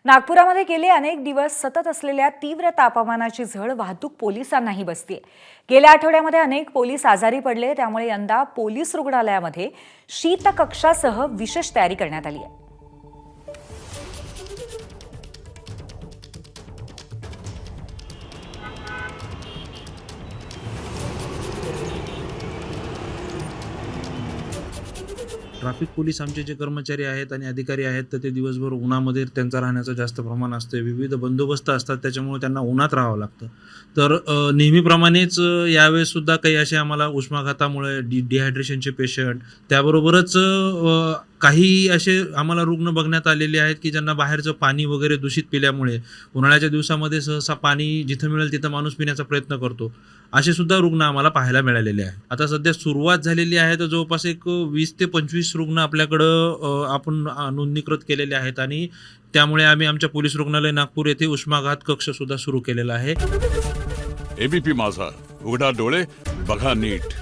नागपुरामध्ये गेले अनेक दिवस सतत असलेल्या तीव्र तापमानाची झळ वाहतूक पोलिसांनाही बसतीये। गेल्या आठवड्यामध्ये अनेक पोलीस आजारी पडले, त्यामुळे यंदा पोलीस रुग्णालयामध्ये शीतकक्षासह विशेष तयारी करण्यात आली आहे। ट्रॅफिक पोलीस आमचे जे कर्मचारी आहेत आणि अधिकारी आहेत तर ते दिवसभर उन्हामध्ये त्यांचा राहण्याचं जास्त प्रमाण असते। विविध बंदोबस्त असतात, त्याच्यामुळे त्यांना उन्हात राहावं लागतं। तर नेहमीप्रमाणेच यावेळेस सुद्धा काही असे आम्हाला उष्माघातामुळे डिहायड्रेशनचे पेशंट, त्याबरोबरच काही असे आम्हाला रुग्ण बघण्यात आलेले आहेत की ज्यांना बाहेरचं पाणी वगैरे दूषित पिल्यामुळे उन्हाळ्याच्या दिवसामध्ये सहसा पाणी जिथं मिळेल तिथं माणूस पिण्याचा प्रयत्न करतो, असे सुद्धा रुग्ण आम्हाला पाहायला मिळालेले आहेत। आता सध्या सुरुवात झालेली आहे, तर जवळपास एक 20 ते 25 रुग्ण आपल्याकडं आपण नोंदणीकृत केलेले आहेत आणि त्यामुळे आम्ही आमच्या पोलीस रुग्णालय नागपूर येथे उष्माघात कक्ष सुद्धा सुरू केलेला आहे। एबीपी माझा, उघडा डोळे बघा नीट।